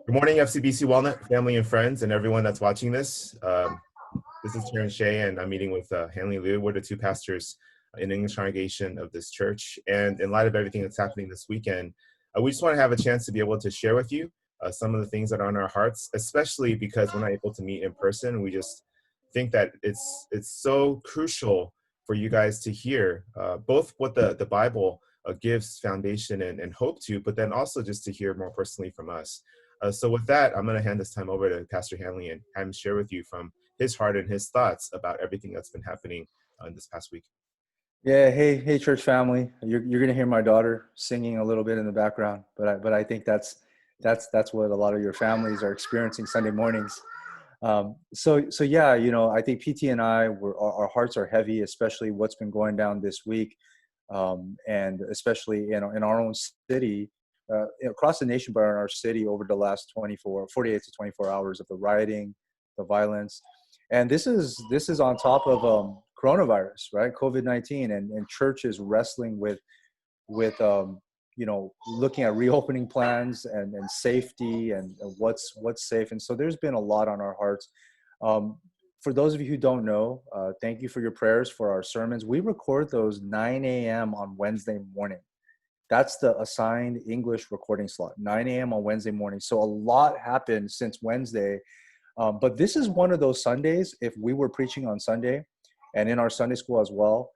Good morning, FCBC Walnut family and friends, and everyone that's watching this. This is Terrence Shea, and I'm meeting with Hanley Liu. We're the two pastors in the English congregation of this church. And in light of everything that's happening this weekend, we just want to have a chance to be able to share with you some of the things that are on our hearts, especially because we're not able to meet in person. We just think that it's so crucial for you guys to hear both what the Bible gives foundation and hope to, but then also just to hear more personally from us. So with that, I'm going to hand this time over to Pastor Hanley and have him share with you from his heart and his thoughts about everything that's been happening this past week. Yeah, hey, church family. You're gonna hear my daughter singing a little bit in the background, but I think that's what a lot of your families are experiencing Sunday mornings. So yeah, I think PT and our hearts are heavy, especially what's been going down this week, and especially in our own city, across the nation, but in our city over the last 48 to 24 hours of the rioting, the violence, and this is on top of coronavirus, right? COVID-19, and churches wrestling with looking at reopening plans and safety and what's safe. And so there's been a lot on our hearts. Um, for those of you who don't know, thank you for your prayers for our sermons. We record those 9 a.m. on Wednesday morning. That's the assigned English recording slot, 9 a.m. on Wednesday morning. So a lot happened since Wednesday. But this is one of those Sundays, if we were preaching on Sunday and in our Sunday school as well,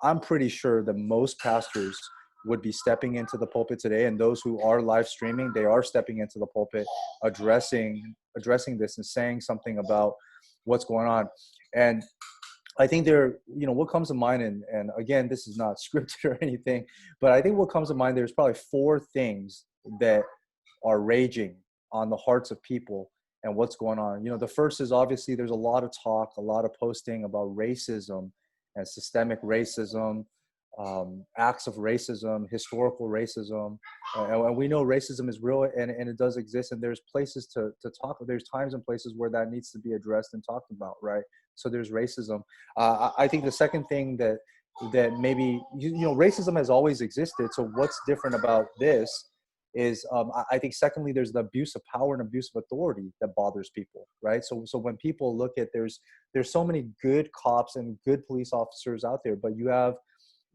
I'm pretty sure that most pastors would be stepping into the pulpit today. And those who are live streaming, they are stepping into the pulpit, addressing this and saying something about what's going on. And I think what comes to mind, and again, this is not scripted or anything, but I think what comes to mind, there's probably four things that are raging on the hearts of people and what's going on. The first is obviously there's a lot of talk, a lot of posting about racism and systemic racism, acts of racism, historical racism. And we know racism is real and it does exist. And there's places to talk. There's times and places where that needs to be addressed and talked about, right? So there's racism. I think the second thing that maybe, racism has always existed. So what's different about this is I think secondly, there's the abuse of power and abuse of authority that bothers people, right? So when people look at there's so many good cops and good police officers out there, but you have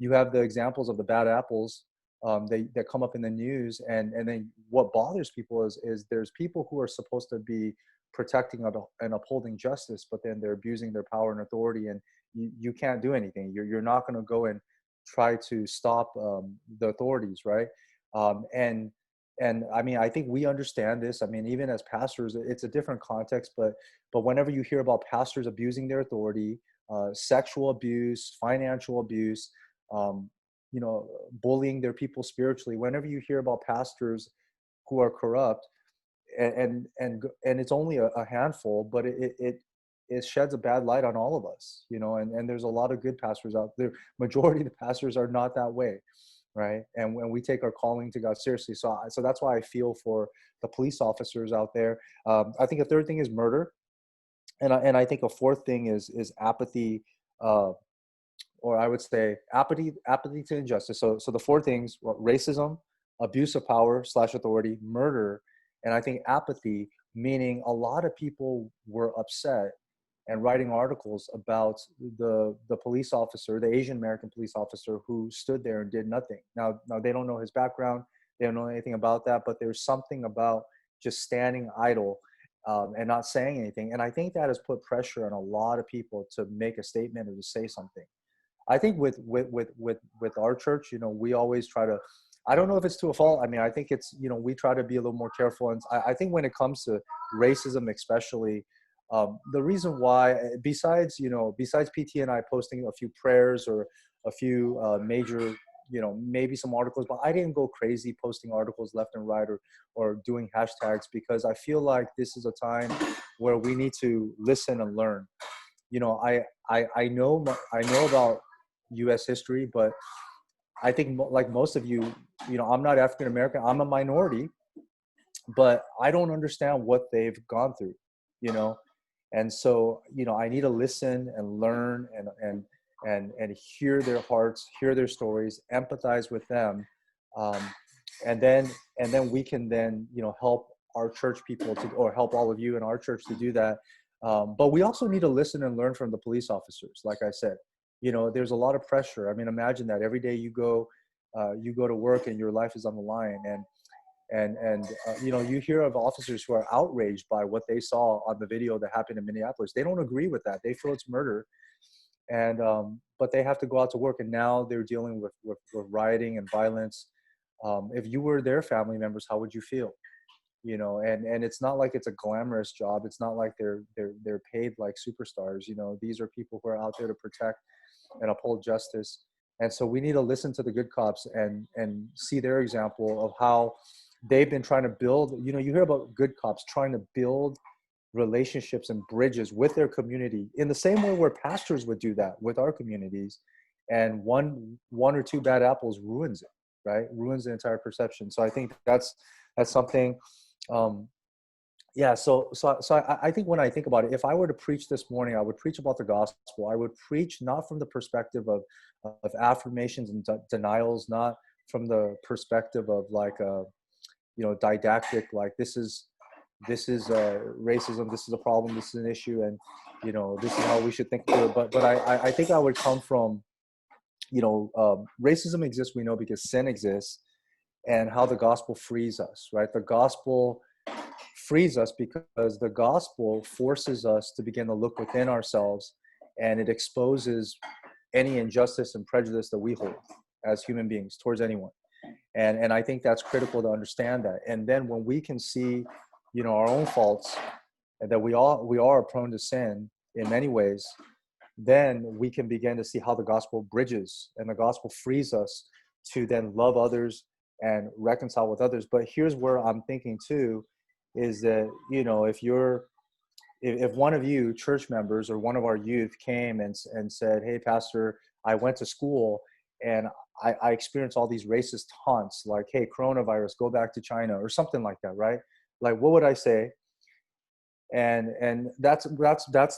the examples of the bad apples that come up in the news, and then what bothers people is there's people who are supposed to be protecting and upholding justice, but then they're abusing their power and authority, and you can't do anything. You're not going to go and try to stop the authorities, right? And I mean, I think we understand this. I mean, even as pastors, it's a different context, but whenever you hear about pastors abusing their authority, sexual abuse, financial abuse, um, bullying their people spiritually, whenever you hear about pastors who are corrupt, and it's only a handful, but it sheds a bad light on all of us, and there's a lot of good pastors out there. Majority of the pastors are not that way, right? And when we take our calling to God seriously, so that's why I feel for the police officers out there. I think a third thing is murder, and I think a fourth thing is apathy, or I would say apathy to injustice. So the four things: racism, abuse of power / authority, murder, and I think apathy, meaning a lot of people were upset and writing articles about the police officer, the Asian American police officer who stood there and did nothing. Now they don't know his background, they don't know anything about that, but there's something about just standing idle and not saying anything. And I think that has put pressure on a lot of people to make a statement or to say something. I think with our church, we always try to. I don't know if it's to a fault. I mean, I think it's we try to be a little more careful, and I think when it comes to racism, especially, the reason why, besides PT and I posting a few prayers or a few major, maybe some articles, but I didn't go crazy posting articles left and right or doing hashtags, because I feel like this is a time where we need to listen and learn. I know about U.S. history, but I think like most of you, I'm not African American. I'm a minority, but I don't understand what they've gone through, you know, and so I need to listen and learn and hear their hearts, hear their stories, empathize with them, um, and then we can then help our church people to, or help all of you in our church to do that. But we also need to listen and learn from the police officers. Like I said, there's a lot of pressure. I mean, imagine that every day you go to work and your life is on the line, and you hear of officers who are outraged by what they saw on the video that happened in Minneapolis. They don't agree with that. They feel it's murder, and but they have to go out to work, and now they're dealing with rioting and violence. If you were their family members, how would you feel? And it's not like it's a glamorous job. It's not like they're paid like superstars. These are people who are out there to protect and uphold justice. And so we need to listen to the good cops and see their example of how they've been trying to build. You hear about good cops trying to build relationships and bridges with their community in the same way where pastors would do that with our communities. And one or two bad apples ruins it, right? Ruins the entire perception. So I think that's something. I think when I think about it, if I were to preach this morning, I would preach about the gospel. I would preach not from the perspective of affirmations and denials, not from the perspective of like didactic, like this is racism, this is a problem, this is an issue, and this is how we should think through it. But I think I would come from racism exists, we know, because sin exists, and how the gospel frees us, right? The gospel frees us because the gospel forces us to begin to look within ourselves, and it exposes any injustice and prejudice that we hold as human beings towards anyone. And I think that's critical to understand that. And then when we can see, our own faults, and that we are prone to sin in many ways, then we can begin to see how the gospel bridges, and the gospel frees us to then love others and reconcile with others. But here's where I'm thinking too, is that, if one of you church members or one of our youth came and said, hey, pastor, I went to school and I experienced all these racist taunts, like, hey, coronavirus, go back to China, or something like that, right? Like, what would I say? And that's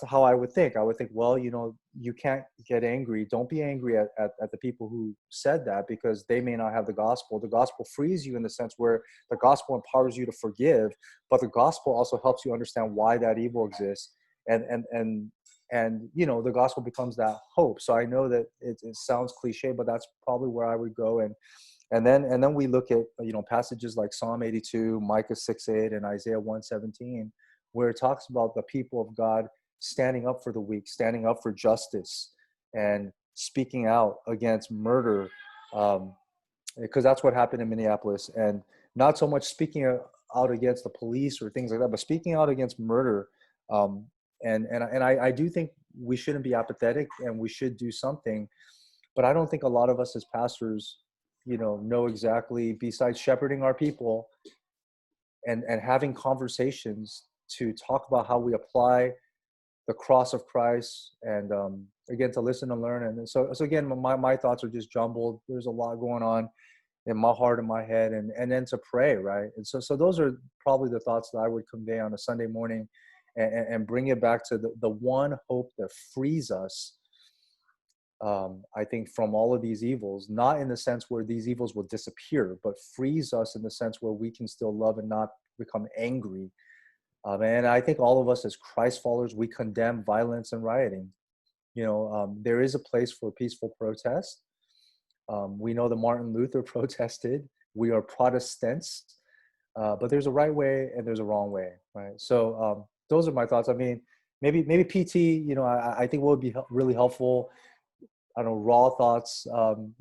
how I would think. I would think, well, you can't get angry. Don't be angry at the people who said that, because they may not have the gospel. The gospel frees you in the sense where the gospel empowers you to forgive, but the gospel also helps you understand why that evil exists. And the gospel becomes that hope. So I know that it sounds cliche, but that's probably where I would go. And then we look at, passages like Psalm 82, Micah 6:8, and Isaiah 1:17, where it talks about the people of God standing up for the weak, standing up for justice, and speaking out against murder, because that's what happened in Minneapolis. And not so much speaking out against the police or things like that, but speaking out against murder. And I do think we shouldn't be apathetic, and we should do something. But I don't think a lot of us as pastors, know exactly, besides shepherding our people and having conversations to talk about how we apply the cross of Christ, and again, to listen and learn. And so again, my thoughts are just jumbled. There's a lot going on in my heart and my head, and then to pray, right? And so those are probably the thoughts that I would convey on a Sunday morning, and bring it back to the one hope that frees us, I think, from all of these evils, not in the sense where these evils will disappear, but frees us in the sense where we can still love and not become angry. And I think all of us as Christ followers, we condemn violence and rioting. There is a place for peaceful protest. We know that Martin Luther protested. We are Protestants, but there's a right way and there's a wrong way, right? So those are my thoughts. I mean, maybe PT, I think what would be really helpful, I don't know, raw thoughts.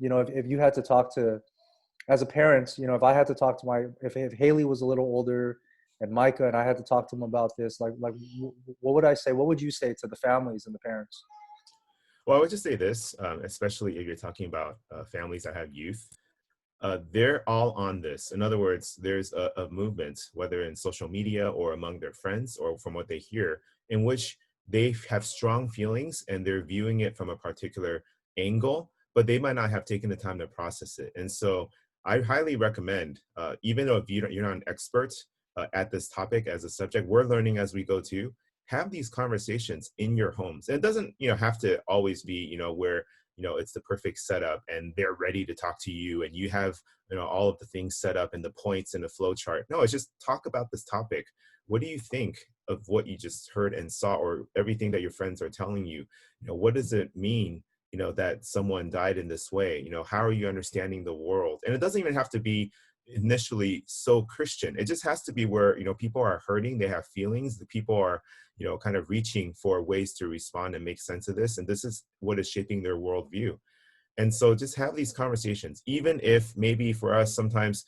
If you had to talk to, as a parent, if I had to talk to if Haley was a little older, and Micah, and I had to talk to them about this, like what would I say? What would you say to the families and the parents? Well, I would just say this, especially if you're talking about families that have youth. They're all on this. In other words, there's a movement, whether in social media or among their friends or from what they hear, in which they have strong feelings and they're viewing it from a particular angle, but they might not have taken the time to process it. And so I highly recommend, even though if you're not an expert at this topic as a subject, we're learning as we go too, have these conversations in your homes. And it doesn't, have to always be, where it's the perfect setup and they're ready to talk to you and you have, all of the things set up and the points and the flow chart. No, it's just talk about this topic. What do you think of what you just heard and saw, or everything that your friends are telling you? What does it mean, that someone died in this way? How are you understanding the world? And it doesn't even have to be initially so Christian. It just has to be where, people are hurting, they have feelings, the people are, kind of reaching for ways to respond and make sense of this. And this is what is shaping their worldview. And so just have these conversations, even if maybe for us sometimes,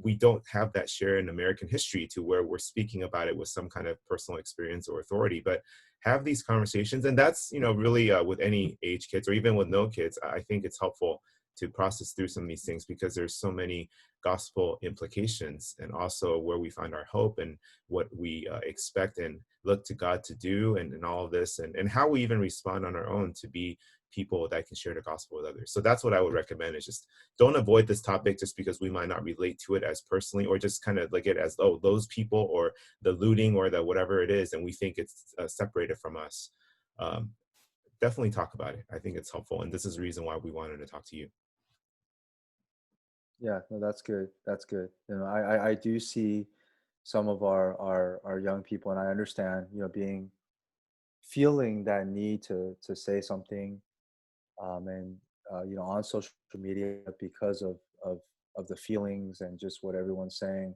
we don't have that share in American history to where we're speaking about it with some kind of personal experience or authority, but have these conversations. And that's, really with any age kids or even with no kids, I think it's helpful to process through some of these things because there's so many gospel implications, and also where we find our hope and what we expect and look to God to do, and all of this, and how we even respond on our own to be people that can share the gospel with others. So that's what I would recommend, is just don't avoid this topic just because we might not relate to it as personally, or just kind of like it as, oh, those people or the looting or the whatever it is, and we think it's separated from us. Um, Definitely talk about it. I think it's helpful. And this is the reason why we wanted to talk to you. Yeah, no, that's good. That's good. I do see some of our young people, and I understand, being feeling that need to say something, and on social media because of the feelings and just what everyone's saying.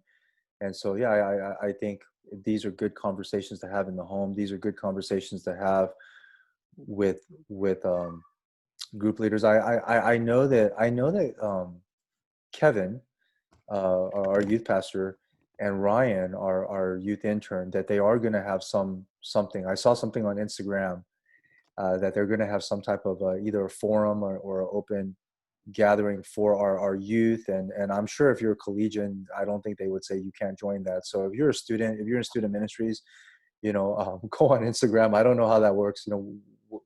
And so, yeah, I think these are good conversations to have in the home. These are good conversations to have with group leaders. I know that Kevin, our youth pastor, and Ryan, our youth intern, that they are going to have something. I saw something on Instagram that they're going to have some type of either a forum or an open gathering for our youth. And I'm sure if you're a collegian, I don't think they would say you can't join that. So if you're a student, if you're in student ministries, go on Instagram. I don't know how that works,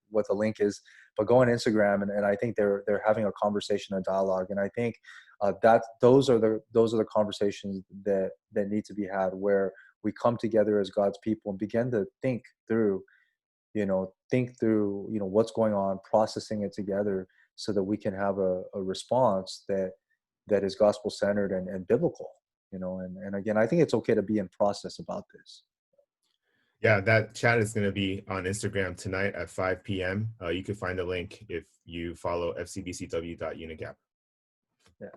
what the link is, but go on Instagram, and I think they're having a conversation, a dialogue. And I think that those are the conversations that need to be had, where we come together as God's people and begin to think through what's going on, processing it together, so that we can have a response that is gospel centered and biblical. And again, I think it's okay to be in process about this. Yeah, that chat is going to be on Instagram tonight at 5 p.m. You can find the link if you follow fcbcw.unigap. Yeah.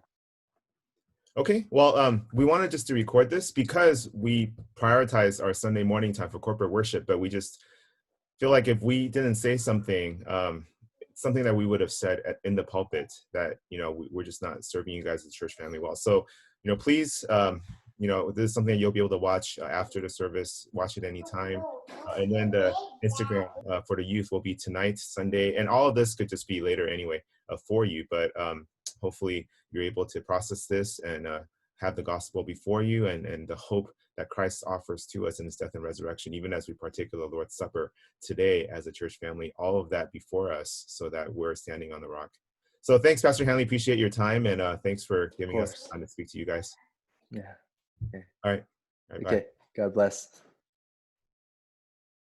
Okay, well, we wanted just to record this because we prioritize our Sunday morning time for corporate worship, but we just feel like if we didn't say something, something that we would have said in the pulpit, that, we're just not serving you guys as a church family well. So, please, this is something that you'll be able to watch after the service, watch it anytime. And then the Instagram for the youth will be tonight, Sunday, and all of this could just be later anyway for you. But hopefully you're able to process this and have the gospel before you, and the hope that Christ offers to us in his death and resurrection, even as we partake of the Lord's Supper today as a church family, all of that before us, so that we're standing on the rock. So thanks, Pastor Hanley. Appreciate your time, and thanks for giving us time to speak to you guys. Yeah. Okay. All right. All right, bye. Okay. God bless.